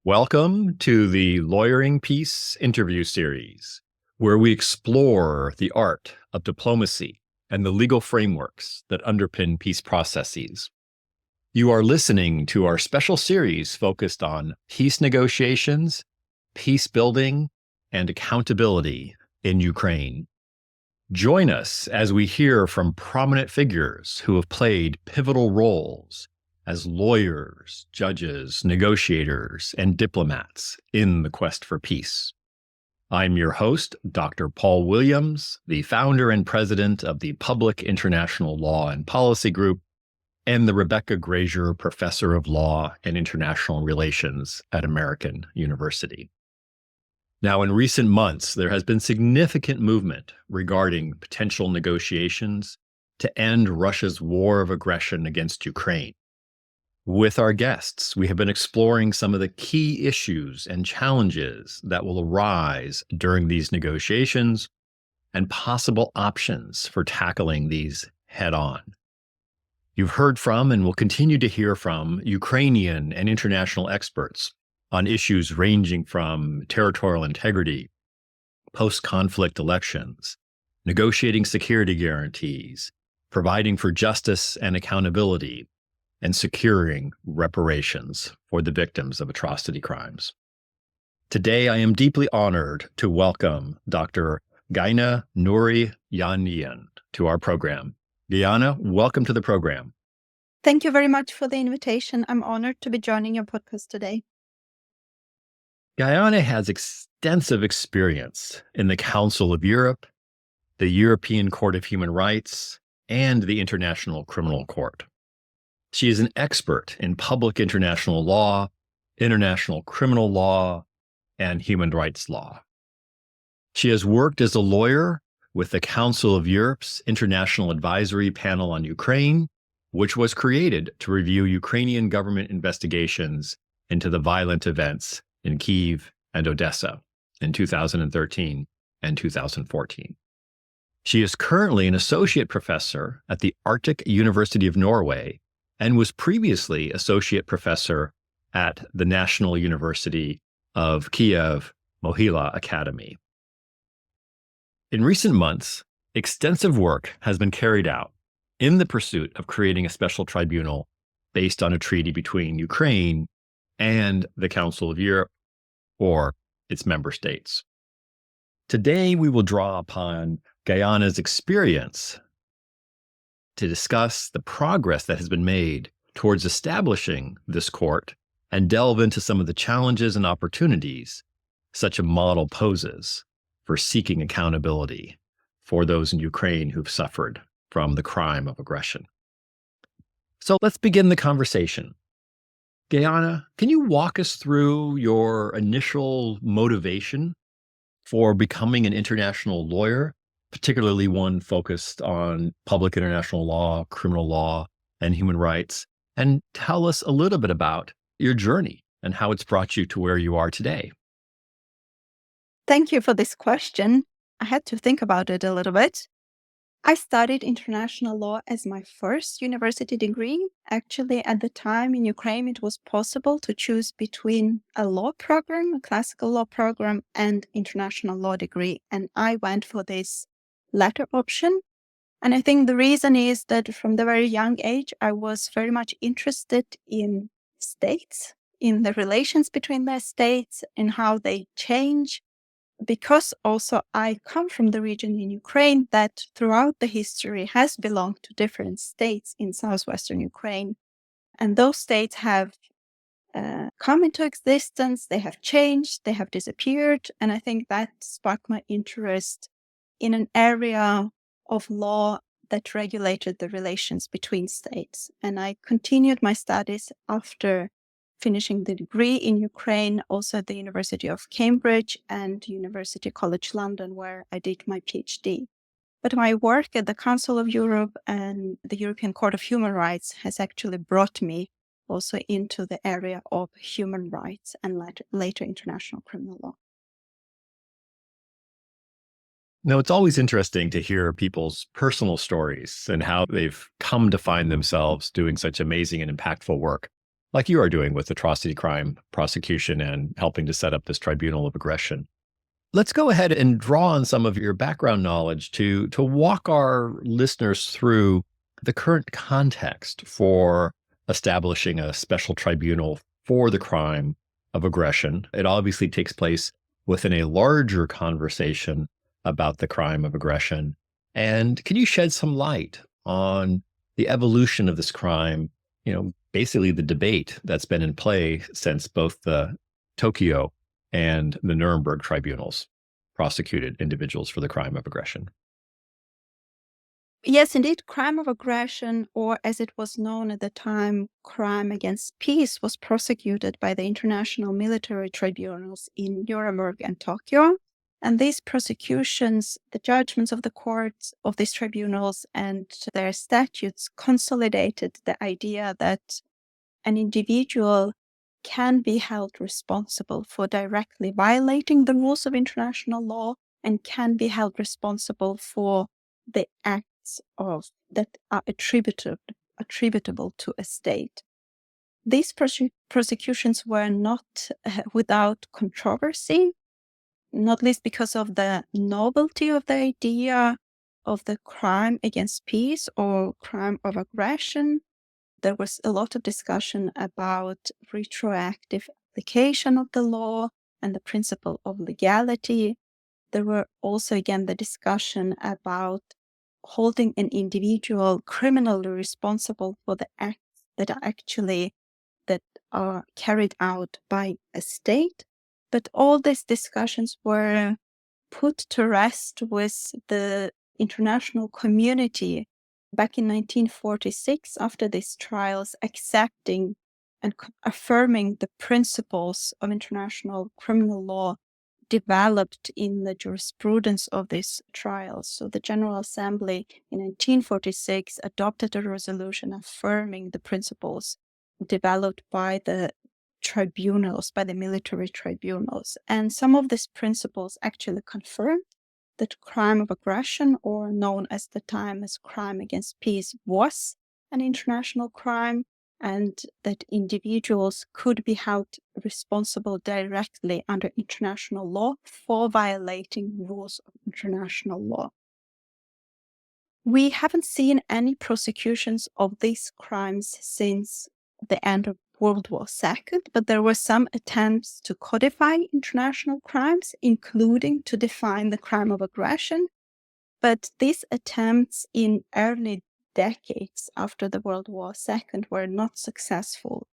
Welcome to the Lawyering Peace interview series, where we explore the art of diplomacy and the legal frameworks that underpin peace processes. You are listening to our special series focused on peace negotiations, peace building, and accountability in Ukraine. Join us as we hear from prominent figures who have played pivotal roles as lawyers, judges, negotiators, and diplomats in the quest for peace. I'm your host, Dr. Paul Williams, the founder and president of the Public International Law and Policy Group, and the Rebecca Grazier Professor of Law and International Relations at American University. Now, in recent months, there has been significant movement regarding potential negotiations to end Russia's war of aggression against Ukraine. With our guests, we have been exploring some of the key issues and challenges that will arise during these negotiations and possible options for tackling these head-on. You've heard from and will continue to hear from Ukrainian and international experts on issues ranging from territorial integrity, post-conflict elections, negotiating security guarantees, providing for justice and accountability, and securing reparations for the victims of atrocity crimes. Today, I am deeply honored to welcome Dr. Gaiane Nuridzhanian to our program. Gaiane, welcome to the program. Thank you very much for the invitation. I'm honored to be joining your podcast today. Gaiane has extensive experience in the Council of Europe, the European Court of Human Rights, and the International Criminal Court. She is an expert in public international law, international criminal law, and human rights law. She has worked as a lawyer with the Council of Europe's International Advisory Panel on Ukraine, which was created to review Ukrainian government investigations into the violent events in Kyiv and Odessa in 2013 and 2014. She is currently an associate professor at the Arctic University of Norway and was previously associate professor at the National University of Kiev Mohyla Academy. In recent months, extensive work has been carried out in the pursuit of creating a special tribunal based on a treaty between Ukraine and the Council of Europe or its member states. Today, we will draw upon Gaiane's experience to discuss the progress that has been made towards establishing this court and delve into some of the challenges and opportunities such a model poses for seeking accountability for those in Ukraine who've suffered from the crime of aggression. So let's begin the conversation. Gaiane, can you walk us through your initial motivation for becoming an international lawyer, particularly one focused on public international law, criminal law, and human rights, and tell us a little bit about your journey and how it's brought you to where you are today? Thank you for this question. I had to think about it a little bit. I studied international law as my first university degree. Actually, at the time in Ukraine, it was possible to choose between a law program, a classical law program, and international law degree. And I went for this latter option. And I think the reason is that from the very young age, I was very much interested in states, in the relations between the states, in how they change. Because also I come from the region in Ukraine that throughout the history has belonged to different states in southwestern Ukraine. And those states have come into existence, they have changed, they have disappeared. And I think that sparked my interest in an area of law that regulated the relations between states. And I continued my studies after finishing the degree in Ukraine, also at the University of Cambridge and University College London, where I did my PhD. But my work at the Council of Europe and the European Court of Human Rights has actually brought me also into the area of human rights and later international criminal law. Now, it's always interesting to hear people's personal stories and how they've come to find themselves doing such amazing and impactful work. like you are doing with atrocity crime prosecution and helping to set up this tribunal of aggression. Let's go ahead and draw on some of your background knowledge to walk our listeners through the current context for establishing a special tribunal for the crime of aggression. It obviously takes place within a larger conversation about the crime of aggression. And can you shed some light on the evolution of this crime, basically the debate that's been in play since both the Tokyo and the Nuremberg tribunals prosecuted individuals for the crime of aggression? Yes, indeed, crime of aggression, or as it was known at the time, crime against peace, was prosecuted by the international military tribunals in Nuremberg and Tokyo. And these prosecutions, the judgments of the courts of these tribunals and their statutes consolidated the idea that an individual can be held responsible for directly violating the rules of international law and can be held responsible for the acts of that are attributable to a state. These prosecutions were not without controversy, not least because of the novelty of the idea of the crime against peace or crime of aggression. There was a lot of discussion about retroactive application of the law and the principle of legality. There were also, again, the discussion about holding an individual criminally responsible for the acts that are carried out by a state. But all these discussions were put to rest with the international community back in 1946, after these trials, accepting and affirming the principles of international criminal law developed in the jurisprudence of these trials. So the General Assembly in 1946 adopted a resolution affirming the principles developed by the tribunals, by the military tribunals. And some of these principles actually confirmed that crime of aggression, or known at the time as crime against peace, was an international crime, and that individuals could be held responsible directly under international law for violating rules of international law. We haven't seen any prosecutions of these crimes since the end of World War II, but there were some attempts to codify international crimes, including to define the crime of aggression. But these attempts in early decades after the World War II were not successful.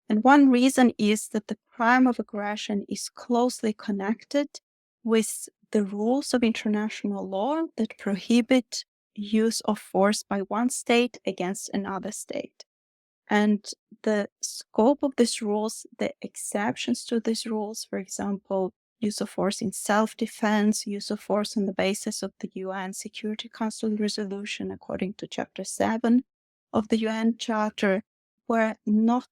And one reason is that the crime of aggression is closely connected with the rules of international law that prohibit use of force by one state against another state. And the scope of these rules, the exceptions to these rules, for example, use of force in self-defense, use of force on the basis of the UN Security Council resolution according to Chapter 7 of the UN Charter, were not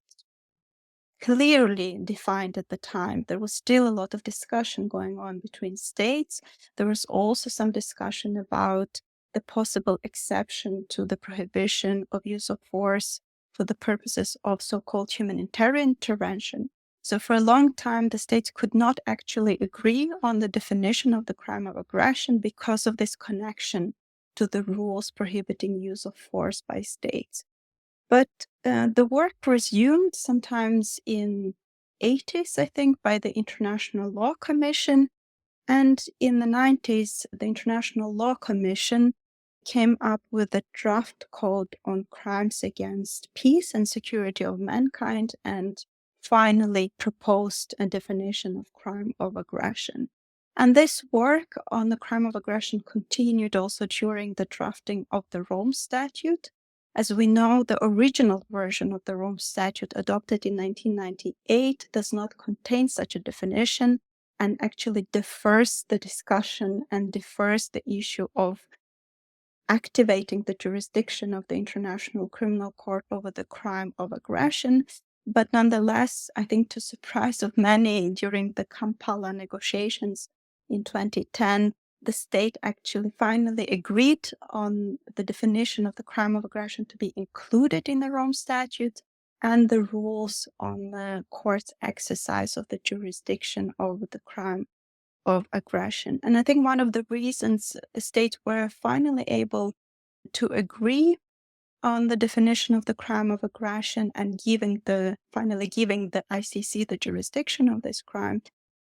clearly defined at the time. There was still a lot of discussion going on between states. There was also some discussion about the possible exception to the prohibition of use of force for the purposes of so-called humanitarian intervention. So for a long time, the states could not actually agree on the definition of the crime of aggression because of this connection to the rules prohibiting use of force by states. But the work resumed sometimes in 80s, I think, by the International Law Commission. And in the 90s, the International Law Commission came up with a draft code on crimes against peace and security of mankind, and finally proposed a definition of crime of aggression. And this work on the crime of aggression continued also during the drafting of the Rome Statute. As we know, the original version of the Rome Statute, adopted in 1998, does not contain such a definition and actually defers the discussion and defers the issue of activating the jurisdiction of the International Criminal Court over the crime of aggression. But nonetheless, I think to surprise of many, during the Kampala negotiations in 2010, the state actually finally agreed on the definition of the crime of aggression to be included in the Rome Statute. and the rules on the court's exercise of the jurisdiction over the crime of aggression. And I think one of the reasons the states were finally able to agree on the definition of the crime of aggression and finally giving the ICC the jurisdiction of this crime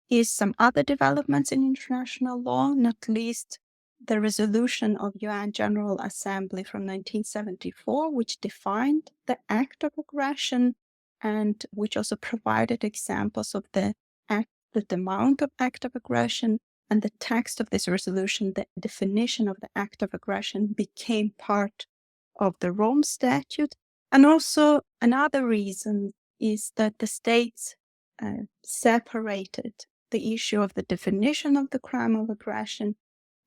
is some other developments in international law, not least the resolution of UN General Assembly from 1974, which defined the act of aggression and which also provided examples of the amount of act of aggression. And the text of this resolution, the definition of the act of aggression, became part of the Rome Statute. And also another reason is that the states separated the issue of the definition of the crime of aggression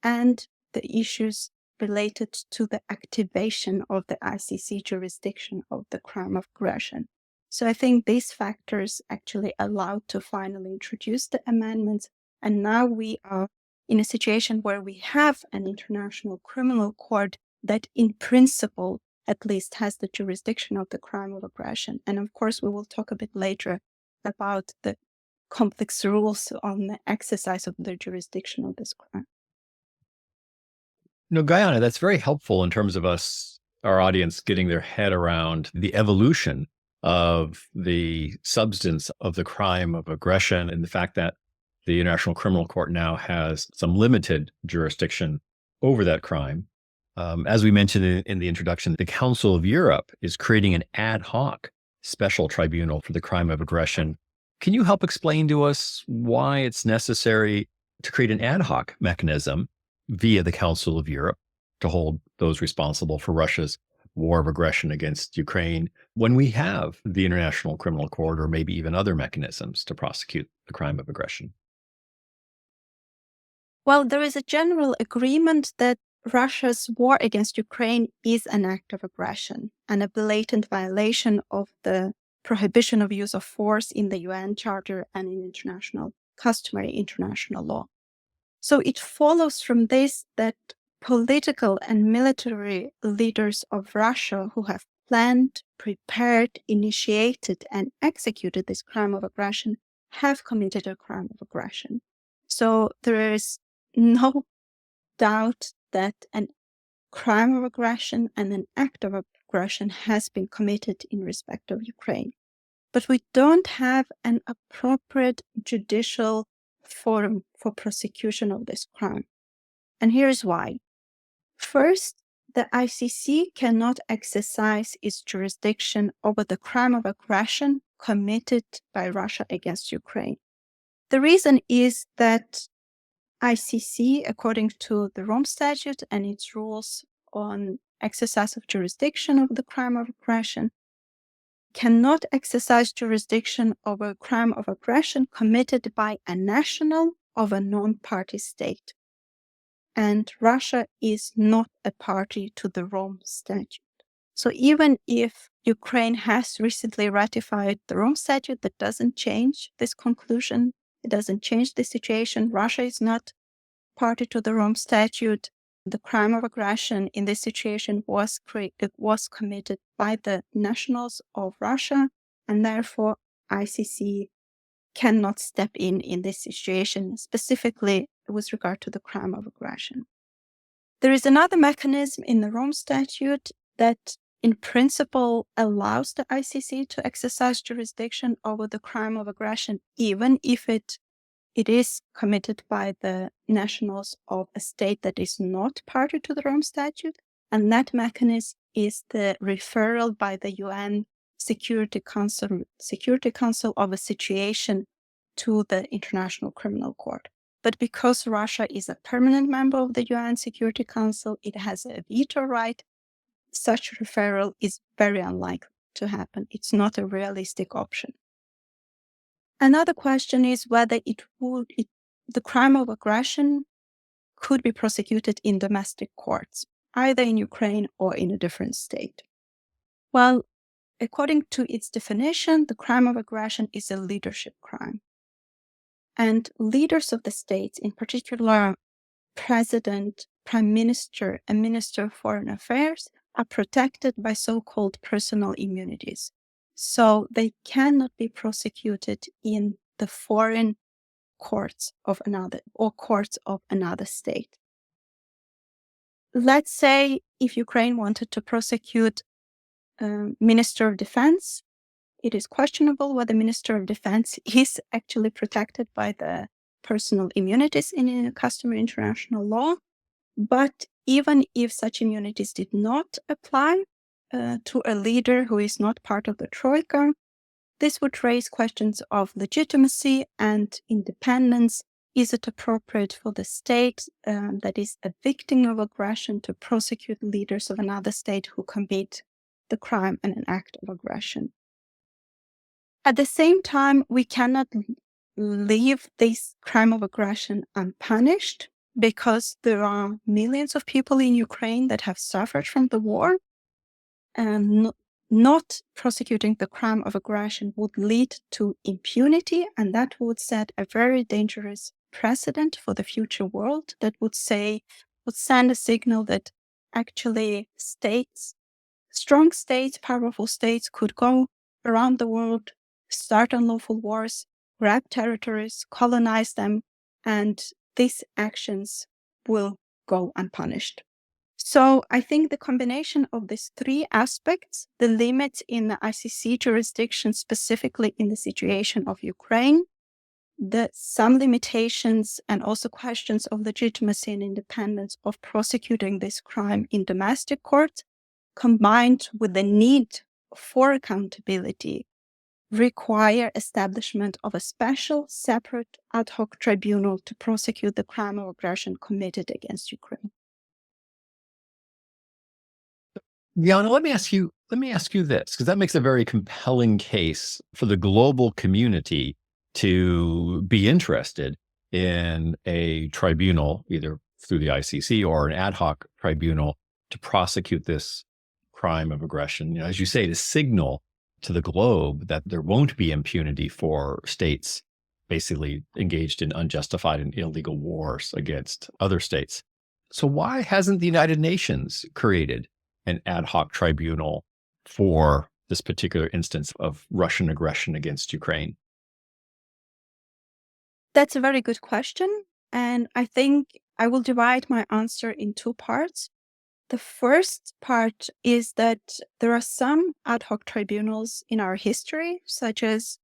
and the issues related to the activation of the ICC jurisdiction of the crime of aggression. So I think these factors actually allowed to finally introduce the amendments. And now we are in a situation where we have an international criminal court that in principle at least has the jurisdiction of the crime of aggression. And of course, we will talk a bit later about the complex rules on the exercise of the jurisdiction of this crime. No, Guyana, that's very helpful in terms of our audience, getting their head around the evolution of the substance of the crime of aggression and the fact that the International Criminal Court now has some limited jurisdiction over that crime. As we mentioned in the introduction, the Council of Europe is creating an ad hoc special tribunal for the crime of aggression. Can you help explain to us why it's necessary to create an ad hoc mechanism via the Council of Europe to hold those responsible for Russia's war of aggression against Ukraine when we have the International Criminal Court or maybe even other mechanisms to prosecute the crime of aggression? Well, there is a general agreement that Russia's war against Ukraine is an act of aggression and a blatant violation of the prohibition of use of force in the UN Charter and in customary international law. So it follows from this that political and military leaders of Russia who have planned, prepared, initiated, and executed this crime of aggression have committed a crime of aggression. So there is no doubt that a crime of aggression and an act of aggression has been committed in respect of Ukraine. But we don't have an appropriate judicial forum for prosecution of this crime. And here's why. First, the ICC cannot exercise its jurisdiction over the crime of aggression committed by Russia against Ukraine. The reason is that ICC, according to the Rome Statute and its rules on exercise of jurisdiction of the crime of aggression, cannot exercise jurisdiction over a crime of aggression committed by a national of a non-party state. And Russia is not a party to the Rome Statute. So even if Ukraine has recently ratified the Rome Statute, that doesn't change this conclusion. It doesn't change the situation. Russia is not party to the Rome Statute. The crime of aggression in this situation was committed by the nationals of Russia, and therefore ICC cannot step in this situation, specifically with regard to the crime of aggression. There is another mechanism in the Rome Statute that in principle allows the ICC to exercise jurisdiction over the crime of aggression, even if it is committed by the nationals of a state that is not party to the Rome Statute. And that mechanism is the referral by the UN Security Council of a situation to the International Criminal Court. But because Russia is a permanent member of the UN Security Council, it has a veto right. Such referral is very unlikely to happen. It's not a realistic option. Another question is whether the crime of aggression could be prosecuted in domestic courts, either in Ukraine or in a different state. Well, according to its definition, the crime of aggression is a leadership crime. And leaders of the states, in particular president, prime minister, and minister of foreign affairs, are protected by so-called personal immunities. So they cannot be prosecuted in the foreign courts of another or courts of another state. Let's say if Ukraine wanted to prosecute Minister of Defense, it is questionable whether Minister of Defense is actually protected by the personal immunities in customary international law. But even if such immunities did not apply to a leader who is not part of the Troika, this would raise questions of legitimacy and independence. Is it appropriate for the state that is a victim of aggression to prosecute leaders of another state who commit the crime and an act of aggression? At the same time, we cannot leave this crime of aggression unpunished because there are millions of people in Ukraine that have suffered from the war, and not prosecuting the crime of aggression would lead to impunity, and that would set a very dangerous precedent for the future world that would send a signal that actually strong states, powerful states could go around the world, start unlawful wars, grab territories, colonize them, and these actions will go unpunished. So I think the combination of these three aspects, the limits in the ICC jurisdiction, specifically in the situation of Ukraine, some limitations and also questions of legitimacy and independence of prosecuting this crime in domestic court, combined with the need for accountability, require establishment of a special, separate ad hoc tribunal to prosecute the crime of aggression committed against Ukraine. Gaiane, let me ask you this, because that makes a very compelling case for the global community to be interested in a tribunal, either through the ICC or an ad hoc tribunal, to prosecute this crime of aggression. You know, as you say, to signal to the globe that there won't be impunity for states basically engaged in unjustified and illegal wars against other states. So why hasn't the United Nations created an ad hoc tribunal for this particular instance of Russian aggression against Ukraine? That's a very good question. And I think I will divide my answer in two parts. The first part is that there are some ad hoc tribunals in our history, such as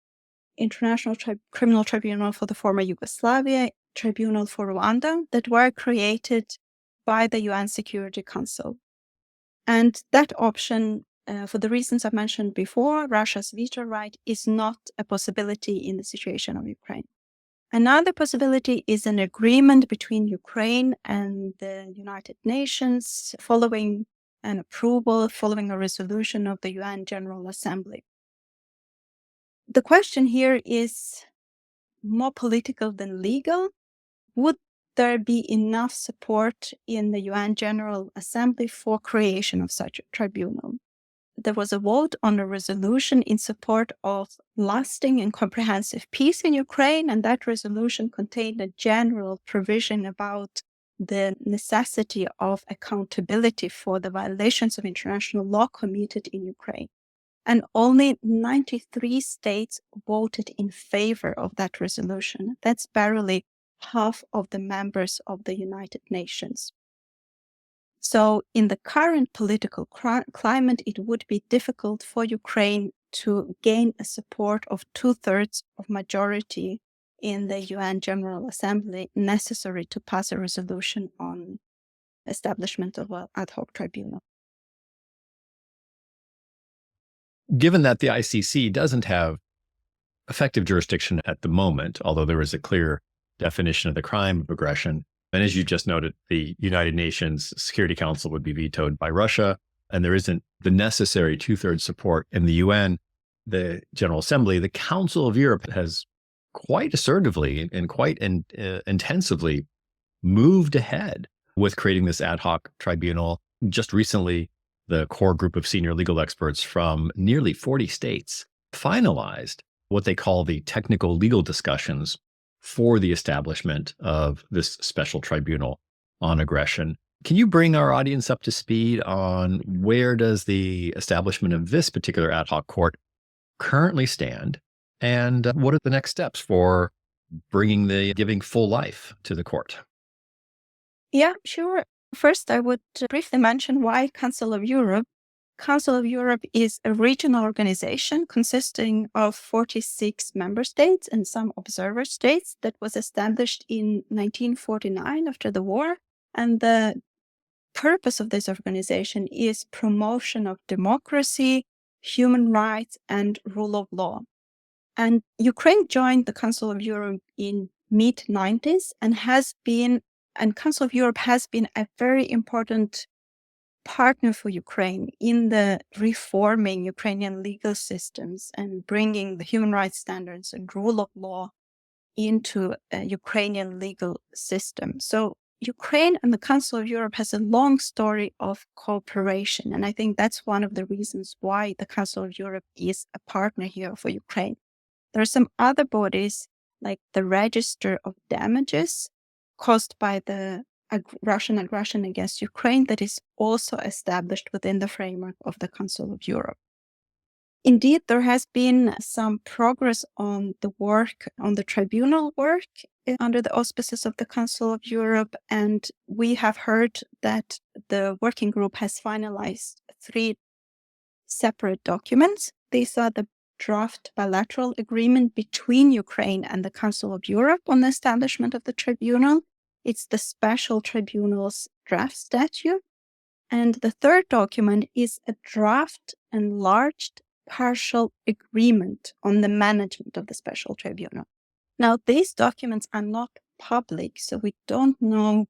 International Criminal Tribunal for the former Yugoslavia, Tribunal for Rwanda, that were created by the UN Security Council. And that option, for the reasons I mentioned before, Russia's veto right, is not a possibility in the situation of Ukraine. Another possibility is an agreement between Ukraine and the United Nations following an approval, following a resolution of the UN General Assembly. The question here is more political than legal. Would there be enough support in the UN General Assembly for creation of such a tribunal? There was a vote on a resolution in support of lasting and comprehensive peace in Ukraine, and that resolution contained a general provision about the necessity of accountability for the violations of international law committed in Ukraine. And only 93 states voted in favor of that resolution. That's barely half of the members of the United Nations. So in the current political climate, it would be difficult for Ukraine to gain a support of 2/3 of majority in the UN General Assembly necessary to pass a resolution on establishment of an ad hoc tribunal. Given that the ICC doesn't have effective jurisdiction at the moment, although there is a clear definition of the crime of aggression, and as you just noted, the United Nations Security Council would be vetoed by Russia, and there isn't the necessary 2/3 support in the UN, the General Assembly. The Council of Europe has quite assertively and quite intensively moved ahead with creating this ad hoc tribunal. Just recently, the core group of senior legal experts from nearly 40 states finalized what they call the technical legal discussions for the establishment of this special tribunal on aggression. Can you bring our audience up to speed on where does the establishment of this particular ad hoc court currently stand? And what are the next steps for giving full life to the court? Yeah, sure. First, I would briefly mention why Council of Europe. Council of Europe is a regional organization consisting of 46 member states and some observer states that was established in 1949 after the war. And the purpose of this organization is promotion of democracy, human rights, and rule of law. And Ukraine joined the Council of Europe in mid-90s and Council of Europe has been a very important partner for Ukraine in the reforming Ukrainian legal systems and bringing the human rights standards and rule of law into a Ukrainian legal system. So Ukraine and the Council of Europe has a long story of cooperation. And I think that's one of the reasons why the Council of Europe is a partner here for Ukraine. There are some other bodies like the Register of Damages caused by the Russian aggression against Ukraine that is also established within the framework of the Council of Europe. Indeed, there has been some progress on the tribunal work under the auspices of the Council of Europe, and we have heard that the working group has finalized 3 separate documents. These are the draft bilateral agreement between Ukraine and the Council of Europe on the establishment of the tribunal. It's the special tribunal's draft statute. And the third document is a draft enlarged partial agreement on the management of the special tribunal. Now, these documents are not public, so we don't know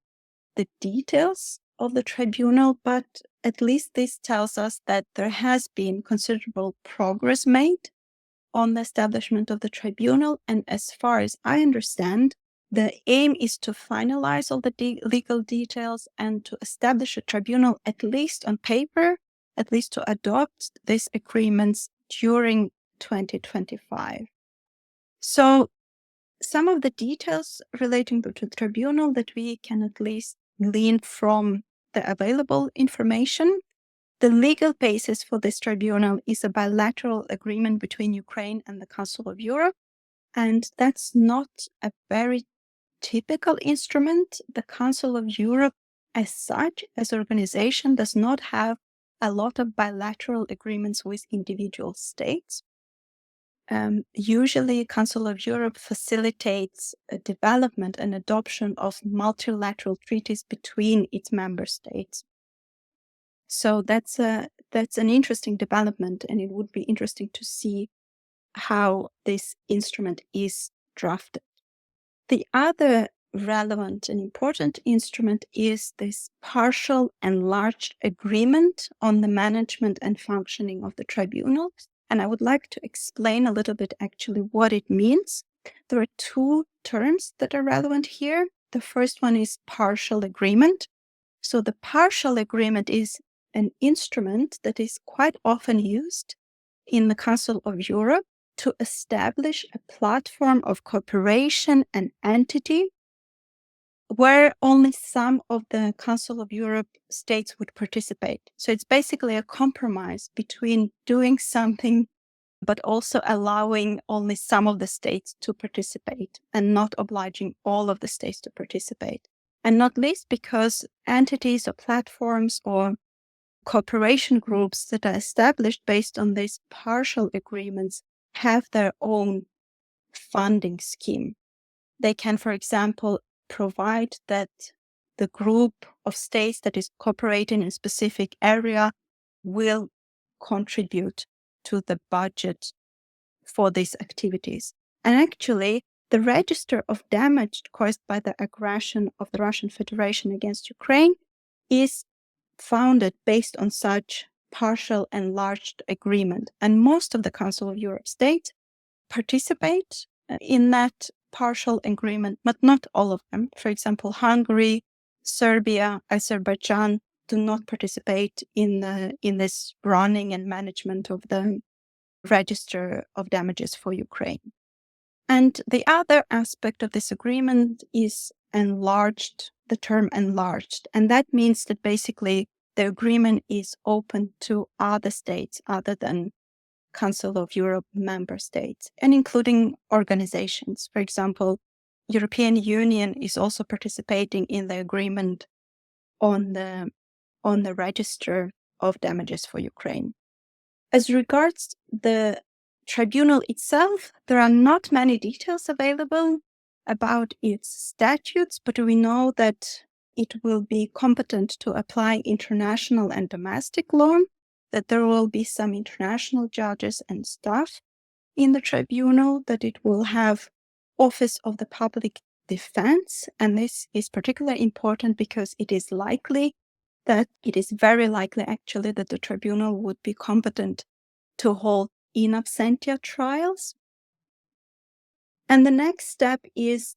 the details of the tribunal, but at least this tells us that there has been considerable progress made on the establishment of the tribunal. And as far as I understand, the aim is to finalize all the legal details and to establish a tribunal, at least on paper, at least to adopt these agreements during 2025. So some of the details relating to the tribunal that we can at least glean from the available information. The legal basis for this tribunal is a bilateral agreement between Ukraine and the Council of Europe. And that's not a very typical instrument. The Council of Europe, as such, as an organization, does not have a lot of bilateral agreements with individual states. Usually, Council of Europe facilitates a development and adoption of multilateral treaties between its member states. So that's an interesting development, and it would be interesting to see how this instrument is drafted. The other relevant and important instrument is this partial enlarged agreement on the management and functioning of the tribunal. And I would like to explain a little bit actually what it means. There are 2 terms that are relevant here. The first one is partial agreement. So the partial agreement is an instrument that is quite often used in the Council of Europe to establish a platform of cooperation and entity where only some of the Council of Europe states would participate. So it's basically a compromise between doing something, but also allowing only some of the states to participate and not obliging all of the states to participate. And not least because entities or platforms or cooperation groups that are established based on these partial agreements have their own funding scheme. They can, for example, provide that the group of states that is cooperating in a specific area will contribute to the budget for these activities. And actually, the register of damage caused by the aggression of the Russian Federation against Ukraine is founded based on such partial enlarged agreement. And most of the Council of Europe states participate in that partial agreement, but not all of them. For example, Hungary, Serbia, Azerbaijan do not participate in this running and management of the register of damages for Ukraine. And the other aspect of this agreement is the term enlarged. And that means that basically the agreement is open to other states other than Council of Europe member states, and including organizations. For example, European Union is also participating in the agreement on the register of damages for Ukraine. As regards the tribunal itself, there are not many details available about its statutes, but we know that it will be competent to apply international and domestic law, that there will be some international judges and staff in the tribunal, that it will have Office of the Public Defense, and this is particularly important because it is very likely actually that the tribunal would be competent to hold in absentia trials. And the next step is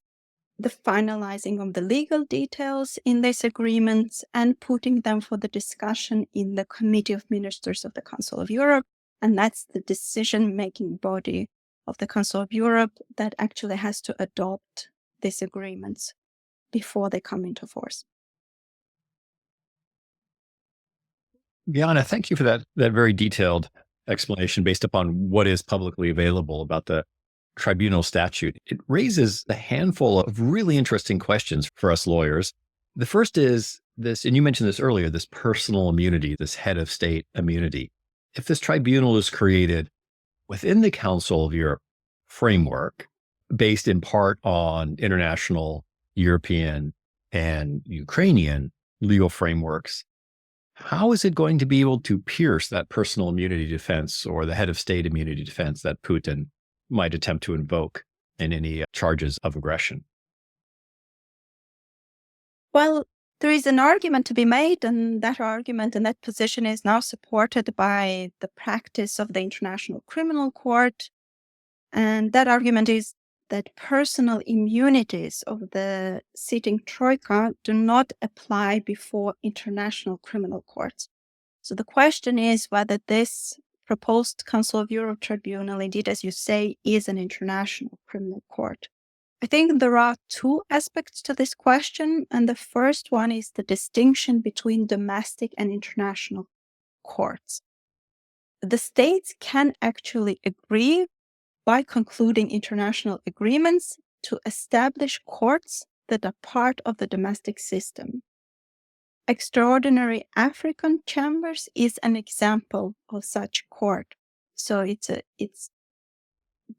the finalizing of the legal details in these agreements and putting them for the discussion in the Committee of Ministers of the Council of Europe. And that's the decision-making body of the Council of Europe that actually has to adopt these agreements before they come into force. Gaiane, thank you for that very detailed explanation based upon what is publicly available about the tribunal statute. It raises a handful of really interesting questions for us lawyers. The first is this, and you mentioned this earlier, this personal immunity, this head of state immunity. If this tribunal is created within the Council of Europe framework, based in part on international, European, and Ukrainian legal frameworks, how is it going to be able to pierce that personal immunity defense or the head of state immunity defense that Putin might attempt to invoke in any charges of aggression? Well, there is an argument to be made, and that argument and that position is now supported by the practice of the International Criminal Court. And that argument is that personal immunities of the sitting troika do not apply before international criminal courts. So the question is whether this proposed Council of Europe tribunal, indeed, as you say, is an international criminal court. I think there are two aspects to this question, and the first one is the distinction between domestic and international courts. The states can actually agree by concluding international agreements to establish courts that are part of the domestic system. Extraordinary African Chambers is an example of such court. So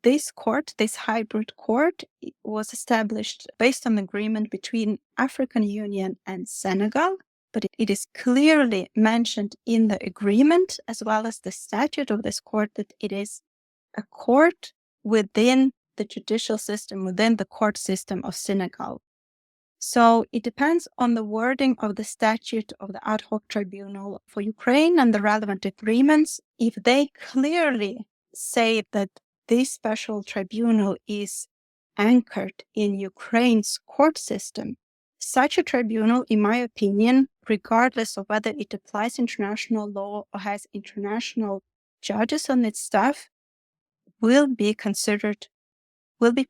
this hybrid court was established based on agreement between African Union and Senegal, but it is clearly mentioned in the agreement as well as the statute of this court that it is a court within the judicial system, within the court system of Senegal. So it depends on the wording of the statute of the ad hoc tribunal for Ukraine and the relevant agreements. If they clearly say that this special tribunal is anchored in Ukraine's court system, such a tribunal, in my opinion, regardless of whether it applies international law or has international judges on its staff, will be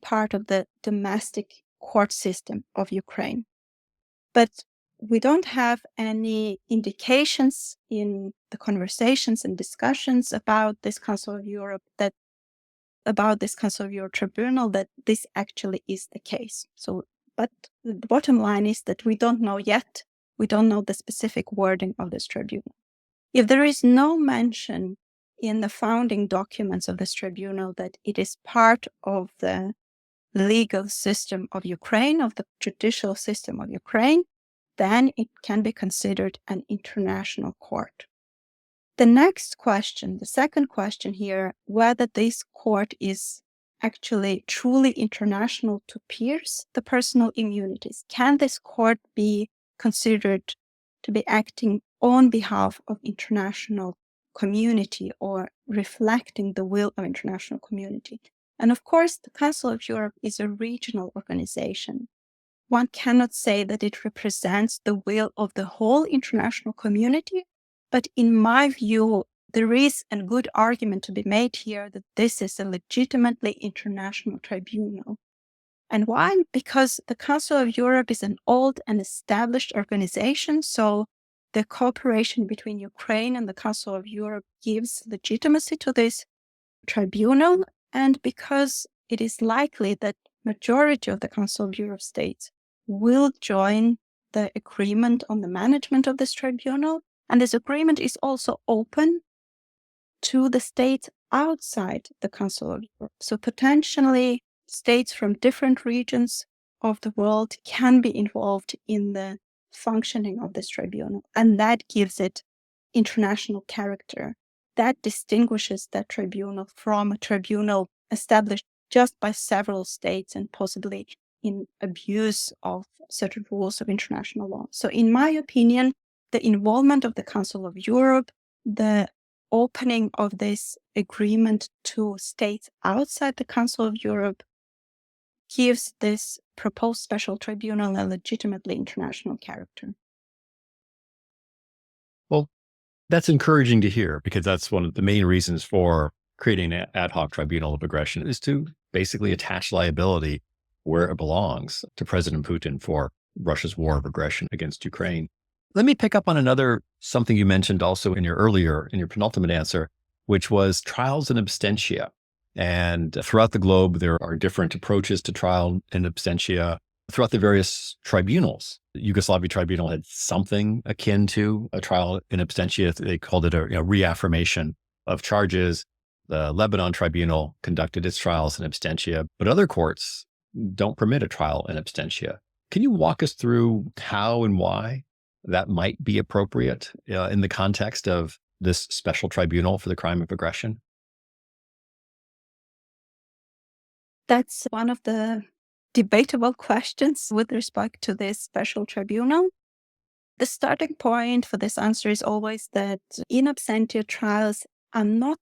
part of the domestic court system of Ukraine. But we don't have any indications in the conversations and discussions about this Council of Europe tribunal that this actually is the case. But the bottom line is that we don't know yet. We don't know the specific wording of this tribunal. If there is no mention in the founding documents of this tribunal that it is part of the legal system of Ukraine, of the judicial system of Ukraine, then it can be considered an international court. The second question here, whether this court is actually truly international to pierce the personal immunities. Can this court be considered to be acting on behalf of international community or reflecting the will of international community? And of course, the Council of Europe is a regional organization. One cannot say that it represents the will of the whole international community, but in my view, there is a good argument to be made here that this is a legitimately international tribunal. And why? Because the Council of Europe is an old and established organization, so the cooperation between Ukraine and the Council of Europe gives legitimacy to this. tribunal, and because it is likely that majority of the Council of Europe states will join the agreement on the management of this tribunal, and this agreement is also open to the states outside the Council of Europe. So potentially states from different regions of the world can be involved in the functioning of this tribunal, and that gives it international character. That distinguishes that tribunal from a tribunal established just by several states and possibly in abuse of certain rules of international law. So in my opinion, the involvement of the Council of Europe, the opening of this agreement to states outside the Council of Europe gives this proposed special tribunal a legitimately international character. Well, that's encouraging to hear, because that's one of the main reasons for creating an ad hoc tribunal of aggression, is to basically attach liability where it belongs to President Putin for Russia's war of aggression against Ukraine. Let me pick up on something you mentioned also in your penultimate answer, which was trials in absentia. And throughout the globe, there are different approaches to trial in absentia throughout the various tribunals. The Yugoslavia Tribunal had something akin to a trial in absentia. They called it a reaffirmation of charges. The Lebanon Tribunal conducted its trials in absentia, but other courts don't permit a trial in absentia. Can you walk us through how and why that might be appropriate in the context of this special tribunal for the crime of aggression? That's one of the debatable questions with respect to this special tribunal. The starting point for this answer is always that in absentia trials are not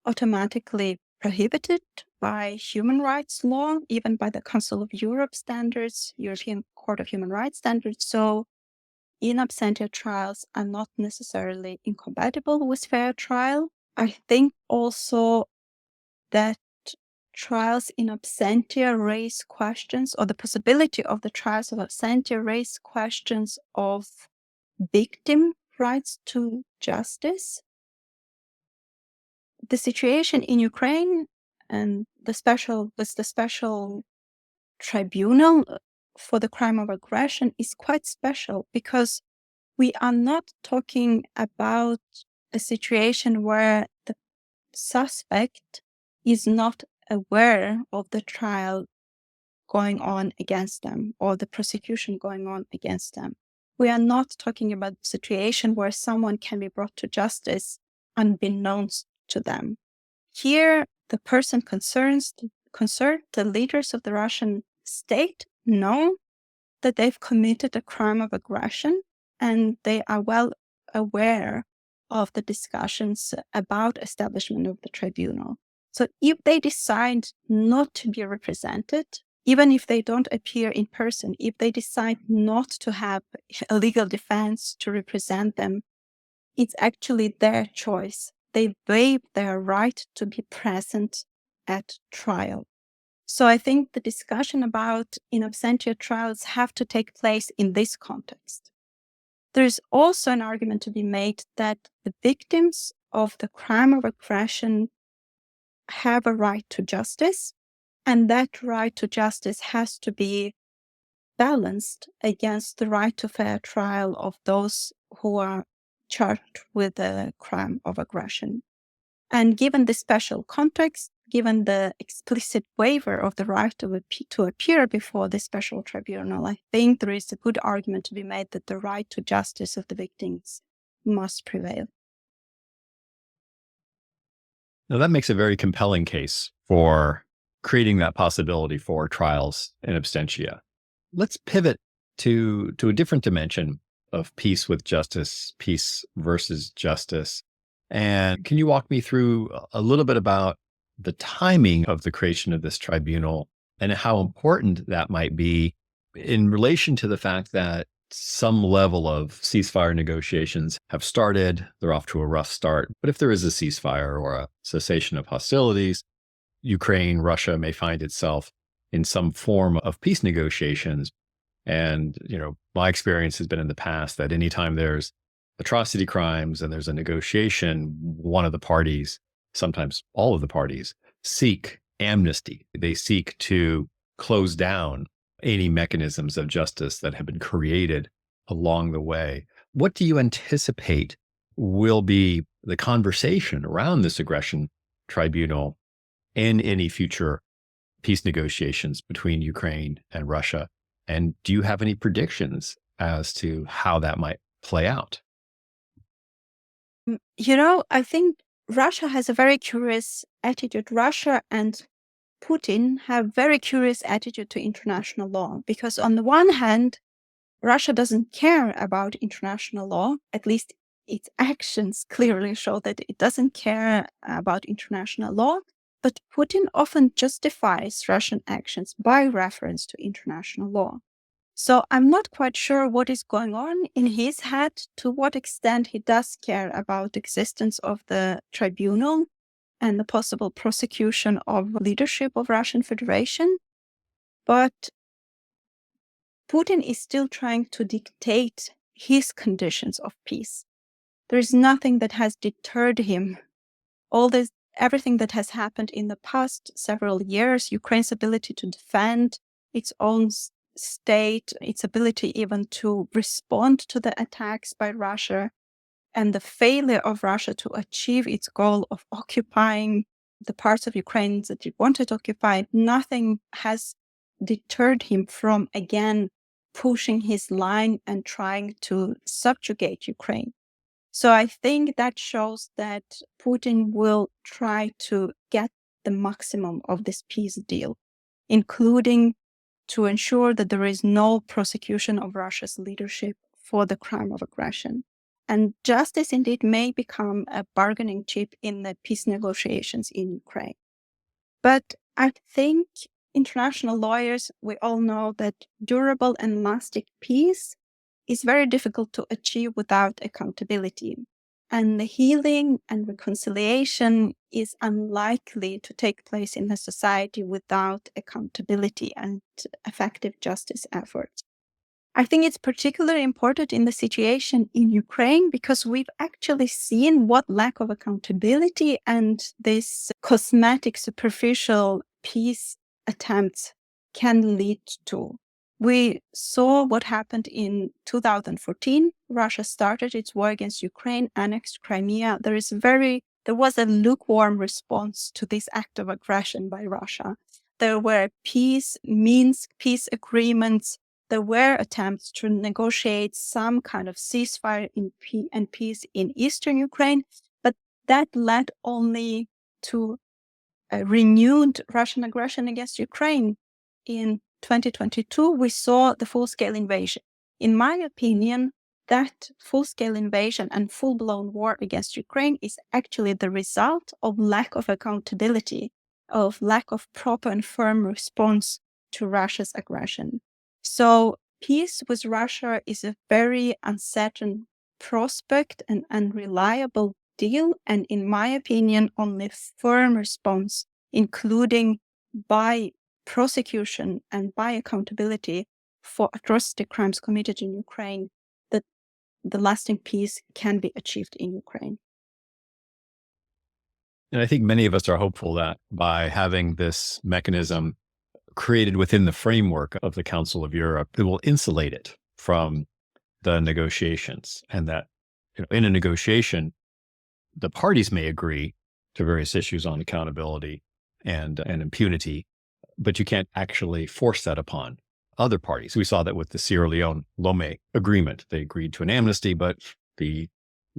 automatically prohibited by human rights law, even by the Council of Europe standards, European Court of Human Rights standards. So in absentia trials are not necessarily incompatible with fair trial. I think also that trials in absentia raise questions, or the possibility of the trials of absentia raise questions of victim rights to justice. The situation in Ukraine and the special tribunal for the crime of aggression is quite special, because we are not talking about a situation where the suspect is not aware of the trial going on against them or the prosecution going on against them. We are not talking about a situation where someone can be brought to justice unbeknownst to them. Here, the person concerned, the leaders of the Russian state, know that they've committed a crime of aggression, and they are well aware of the discussions about establishment of the tribunal. So if they decide not to be represented, even if they don't appear in person, if they decide not to have a legal defense to represent them, it's actually their choice. They waive their right to be present at trial. So I think the discussion about in absentia trials have to take place in this context. There is also an argument to be made that the victims of the crime of aggression have a right to justice, and that right to justice has to be balanced against the right to fair trial of those who are charged with a crime of aggression. And given the special context, given the explicit waiver of the right to appear before the special tribunal, I think there is a good argument to be made that the right to justice of the victims must prevail. Now, that makes a very compelling case for creating that possibility for trials in absentia. Let's pivot to a different dimension of peace with justice, peace versus justice. And can you walk me through a little bit about the timing of the creation of this tribunal and how important that might be in relation to the fact that some level of ceasefire negotiations have started? They're off to a rough start. But if there is a ceasefire or a cessation of hostilities, Ukraine, Russia may find itself in some form of peace negotiations. And, my experience has been in the past that anytime there's atrocity crimes and there's a negotiation, one of the parties sometimes all of the parties, seek amnesty. They seek to close down any mechanisms of justice that have been created along the way. What do you anticipate will be the conversation around this aggression tribunal in any future peace negotiations between Ukraine and Russia? And do you have any predictions as to how that might play out? I think Russia has a very curious attitude. Russia and Putin have very curious attitude to international law because on the one hand, Russia doesn't care about international law. At least its actions clearly show that it doesn't care about international law. But Putin often justifies Russian actions by reference to international law. So I'm not quite sure what is going on in his head, to what extent he does care about the existence of the tribunal and the possible prosecution of leadership of Russian Federation. But Putin is still trying to dictate his conditions of peace. There is nothing that has deterred him. Everything that has happened in the past several years, Ukraine's ability to defend its own state, its ability even to respond to the attacks by Russia, and the failure of Russia to achieve its goal of occupying the parts of Ukraine that it wanted occupied, nothing has deterred him from again pushing his line and trying to subjugate Ukraine. So I think that shows that Putin will try to get the maximum of this peace deal, including to ensure that there is no prosecution of Russia's leadership for the crime of aggression. And justice indeed may become a bargaining chip in the peace negotiations in Ukraine. But I think international lawyers, we all know that durable and lasting peace is very difficult to achieve without accountability. And the healing and reconciliation is unlikely to take place in a society without accountability and effective justice efforts. I think it's particularly important in the situation in Ukraine because we've actually seen what lack of accountability and this cosmetic, superficial peace attempts can lead to. We saw what happened in 2014. Russia started its war against Ukraine, annexed Crimea. There was a lukewarm response to this act of aggression by Russia. There were Minsk peace agreements. There were attempts to negotiate some kind of ceasefire and peace in eastern Ukraine, but that led only to a renewed Russian aggression against Ukraine. In 2022, we saw the full-scale invasion. In my opinion, that full-scale invasion and full-blown war against Ukraine is actually the result of lack of accountability, of lack of proper and firm response to Russia's aggression. So peace with Russia is a very uncertain prospect and unreliable deal. And in my opinion, only firm response, including by prosecution and by accountability for atrocity crimes committed in Ukraine, that the lasting peace can be achieved in Ukraine. And I think many of us are hopeful that by having this mechanism created within the framework of the Council of Europe, it will insulate it from the negotiations, and that in a negotiation, the parties may agree to various issues on accountability and impunity, but you can't actually force that upon other parties. We saw that with the Sierra Leone Lomé agreement. They agreed to an amnesty, but the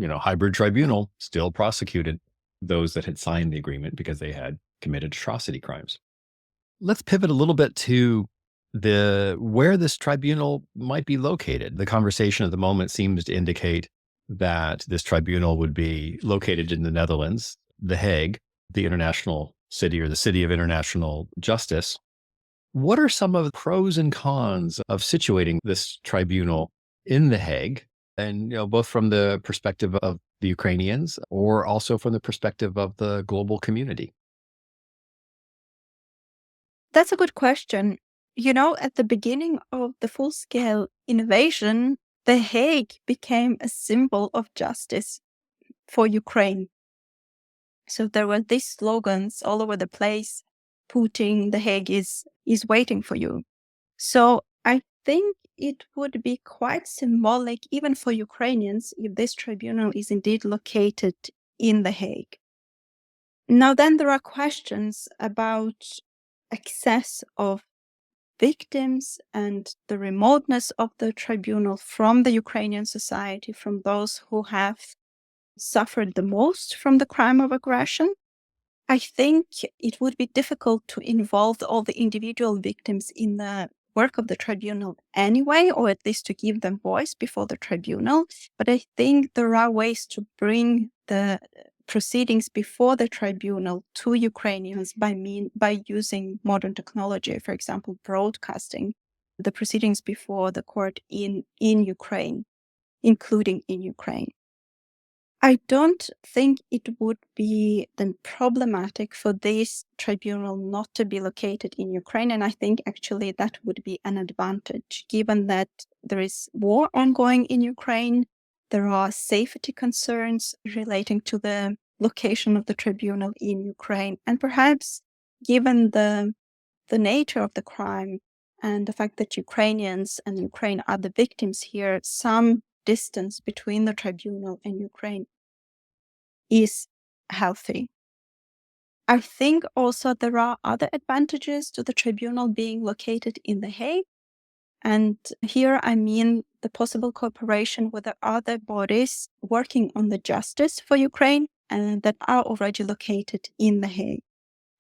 hybrid tribunal still prosecuted those that had signed the agreement because they had committed atrocity crimes. Let's pivot a little bit to where this tribunal might be located. The conversation at the moment seems to indicate that this tribunal would be located in the Netherlands, The Hague, the international city or the city of international justice. What are some of the pros and cons of situating this tribunal in The Hague? And both from the perspective of the Ukrainians or also from the perspective of the global community? That's a good question. At the beginning of the full-scale invasion, The Hague became a symbol of justice for Ukraine. So there were these slogans all over the place. Putin, The Hague is waiting for you. So I think it would be quite symbolic, even for Ukrainians, if this tribunal is indeed located in The Hague. Now, then there are questions about access of victims and the remoteness of the tribunal from the Ukrainian society, from those who have suffered the most from the crime of aggression. I think it would be difficult to involve all the individual victims in the work of the tribunal anyway, or at least to give them voice before the tribunal. But I think there are ways to bring the proceedings before the tribunal to Ukrainians by using modern technology, for example, broadcasting the proceedings before the court in Ukraine, including in Ukraine. I don't think it would be then problematic for this tribunal not to be located in Ukraine. And I think actually that would be an advantage, given that there is war ongoing in Ukraine. There are safety concerns relating to the location of the tribunal in Ukraine. And perhaps given the nature of the crime and the fact that Ukrainians and Ukraine are the victims here, some distance between the tribunal and Ukraine is healthy. I think also there are other advantages to the tribunal being located in The Hague. And here I mean the possible cooperation with the other bodies working on the justice for Ukraine and that are already located in The Hague.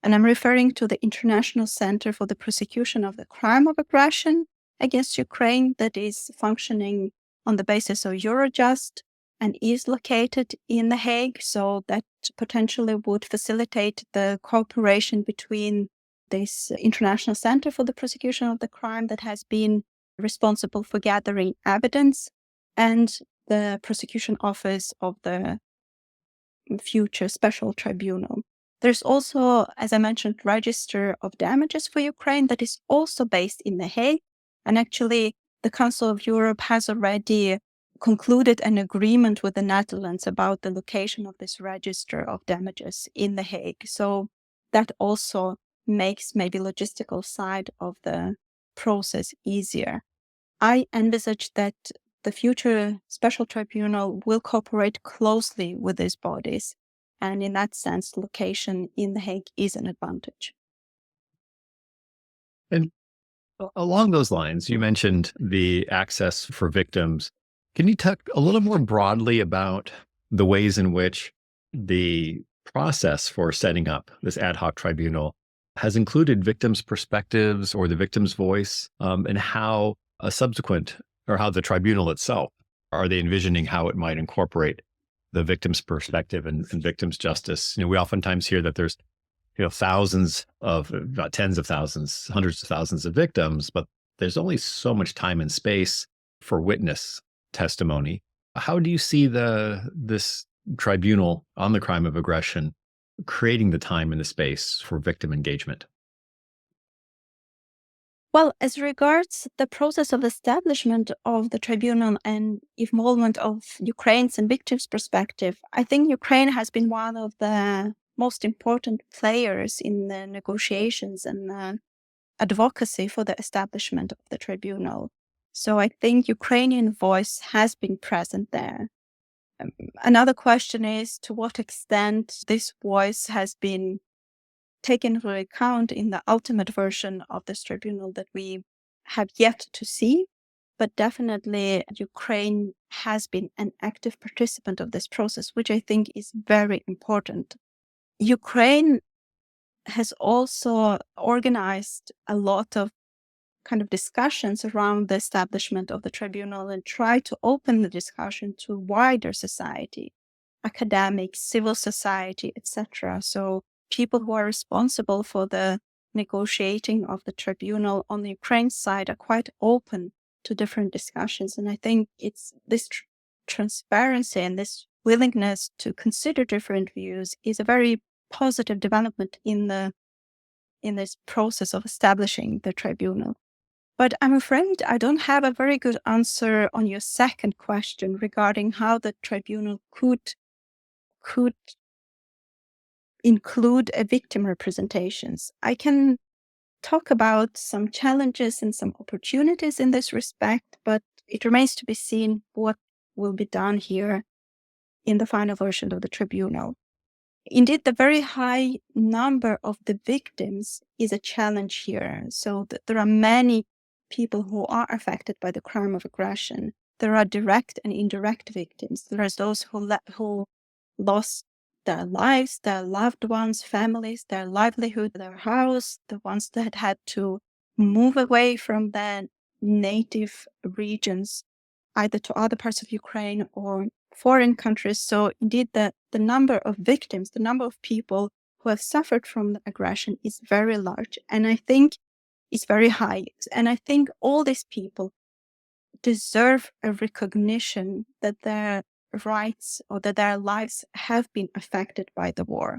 And I'm referring to the International Center for the Prosecution of the Crime of Aggression against Ukraine that is functioning on the basis of Eurojust and is located in The Hague. So that potentially would facilitate the cooperation between this International Center for the Prosecution of the Crime that has been responsible for gathering evidence and the prosecution office of the future special tribunal. There's also, as I mentioned, register of damages for Ukraine that is also based in The Hague. And actually, the Council of Europe has already concluded an agreement with the Netherlands about the location of this register of damages in The Hague. So that also makes maybe logistical side of the process easier. I envisage that the future special tribunal will cooperate closely with these bodies. And in that sense, location in The Hague is an advantage. And along those lines, you mentioned the access for victims. Can you talk a little more broadly about the ways in which the process for setting up this ad hoc tribunal has included victims' perspectives or the victim's voice, and how a subsequent, or how the tribunal itself, are they envisioning how it might incorporate the victim's perspective and victim's justice? We oftentimes hear that there's thousands of, about tens of thousands, hundreds of thousands of victims, but there's only so much time and space for witness testimony. How do you see this tribunal on the crime of aggression creating the time and the space for victim engagement? Well, as regards the process of establishment of the tribunal and involvement of Ukraine's and victims' perspective, I think Ukraine has been one of the most important players in the negotiations and the advocacy for the establishment of the tribunal. So I think Ukrainian voice has been present there. Another question is to what extent this voice has been taken into account in the ultimate version of this tribunal that we have yet to see. But definitely Ukraine has been an active participant of this process, which I think is very important. Ukraine has also organized a lot of kind of discussions around the establishment of the tribunal and tried to open the discussion to wider society, academics, civil society, etc. So people who are responsible for the negotiating of the tribunal on the Ukraine side are quite open to different discussions. And I think it's this transparency and this willingness to consider different views is a very positive development in this process of establishing the tribunal. But I'm afraid I don't have a very good answer on your second question regarding how the tribunal could include victim representations. I can talk about some challenges and some opportunities in this respect, but it remains to be seen what will be done here in the final version of the tribunal. Indeed, the very high number of the victims is a challenge here. So there are many people who are affected by the crime of aggression. There are direct and indirect victims. There are those who lost their lives, their loved ones, families, their livelihood, their house, the ones that had to move away from their native regions, either to other parts of Ukraine or foreign countries. So indeed, the number of victims, the number of people who have suffered from the aggression is very large. And I think it's very high. And I think all these people deserve a recognition that their rights or that their lives have been affected by the war.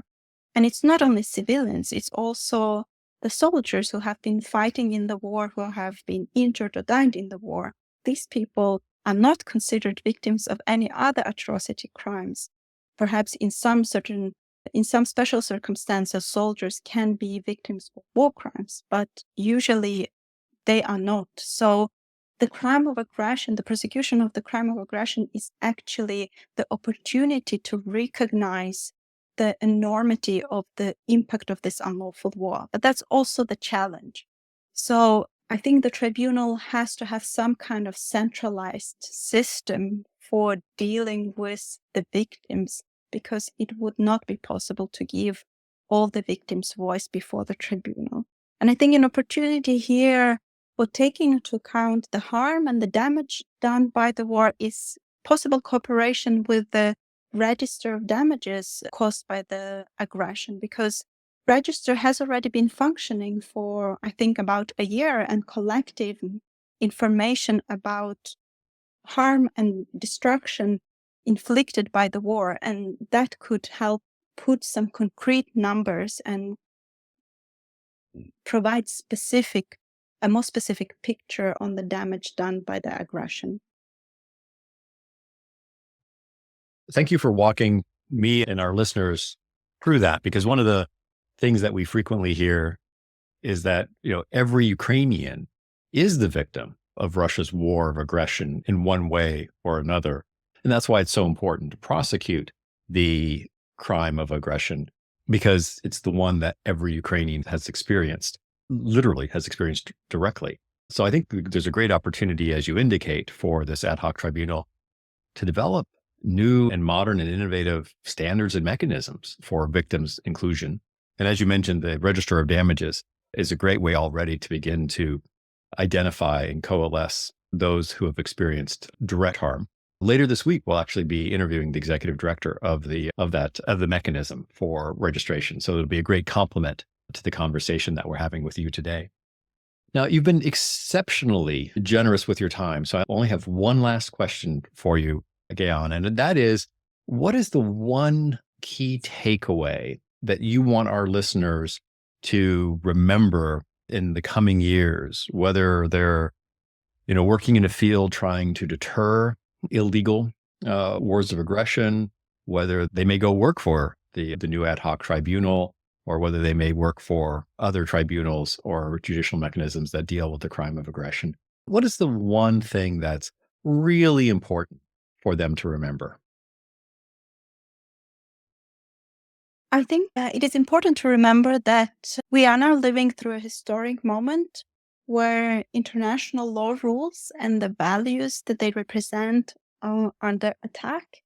And it's not only civilians, it's also the soldiers who have been fighting in the war, who have been injured or died in the war. These people are not considered victims of any other atrocity crimes. Perhaps in some special circumstances, soldiers can be victims of war crimes, but usually they are not. So the crime of aggression, the prosecution of the crime of aggression is actually the opportunity to recognize the enormity of the impact of this unlawful war. But that's also the challenge. So I think the tribunal has to have some kind of centralized system for dealing with the victims, because it would not be possible to give all the victims' voice before the tribunal. And I think an opportunity here for taking into account the harm and the damage done by the war is possible cooperation with the register of damages caused by the aggression, because register has already been functioning for, I think, about a year and collecting information about harm and destruction inflicted by the war. And that could help put some concrete numbers and provide a more specific picture on the damage done by the aggression. Thank you for walking me and our listeners through that, because one of the things that we frequently hear is that, every Ukrainian is the victim of Russia's war of aggression in one way or another. And that's why it's so important to prosecute the crime of aggression, because it's the one that every Ukrainian has experienced, literally has experienced directly. So I think there's a great opportunity, as you indicate, for this ad hoc tribunal to develop new and modern and innovative standards and mechanisms for victims' inclusion. And as you mentioned, the Register of Damages is a great way already to begin to identify and coalesce those who have experienced direct harm. Later this week, we'll actually be interviewing the executive director of the mechanism for registration. So it'll be a great complement to the conversation that we're having with you today. Now, you've been exceptionally generous with your time. So I only have one last question for you, Gaiane, and that is, what is the one key takeaway that you want our listeners to remember in the coming years, whether they're, working in a field trying to deter illegal wars of aggression, whether they may go work for the new ad hoc tribunal, or whether they may work for other tribunals or judicial mechanisms that deal with the crime of aggression? What is the one thing that's really important for them to remember? I think it is important to remember that we are now living through a historic moment where international law rules and the values that they represent are under attack.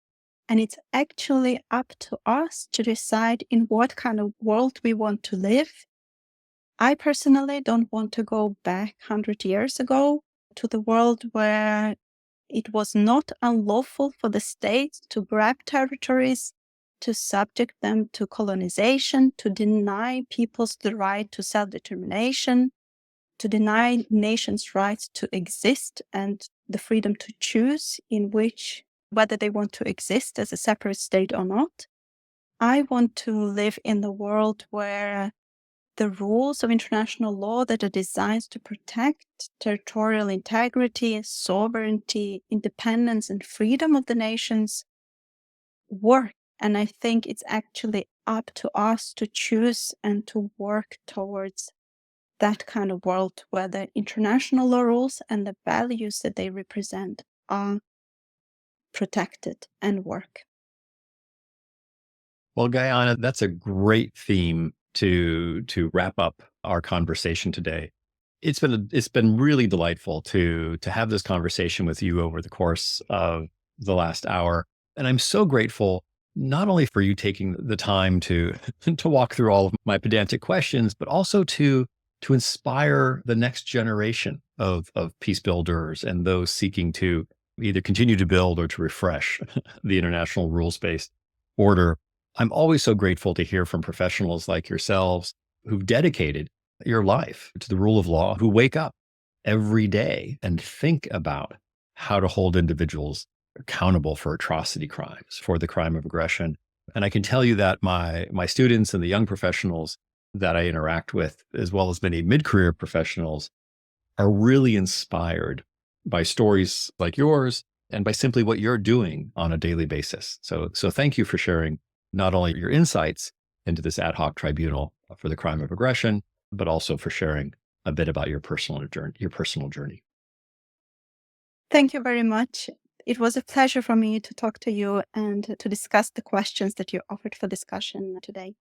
And it's actually up to us to decide in what kind of world we want to live. I personally don't want to go back 100 years ago to the world where it was not unlawful for the state to grab territories, to subject them to colonization, to deny peoples the right to self-determination, to deny nations' rights to exist and the freedom to choose whether they want to exist as a separate state or not. I want to live in the world where the rules of international law that are designed to protect territorial integrity, sovereignty, independence, and freedom of the nations work. And I think it's actually up to us to choose and to work towards that kind of world where the international law rules and the values that they represent are protected and work. Well, Guyana, that's a great theme to wrap up our conversation today. It's been really delightful to have this conversation with you over the course of the last hour, and I'm so grateful not only for you taking the time to to walk through all of my pedantic questions, but also to inspire the next generation of peace builders and those seeking to either continue to build or to refresh the international rules-based order. I'm always so grateful to hear from professionals like yourselves who've dedicated your life to the rule of law, who wake up every day and think about how to hold individuals accountable for atrocity crimes, for the crime of aggression. And I can tell you that my students and the young professionals that I interact with, as well as many mid-career professionals, are really inspired by stories like yours and by simply what you're doing on a daily basis. So thank you for sharing not only your insights into this ad hoc tribunal for the crime of aggression, but also for sharing a bit about your personal journey. Thank you very much. It was a pleasure for me to talk to you and to discuss the questions that you offered for discussion today.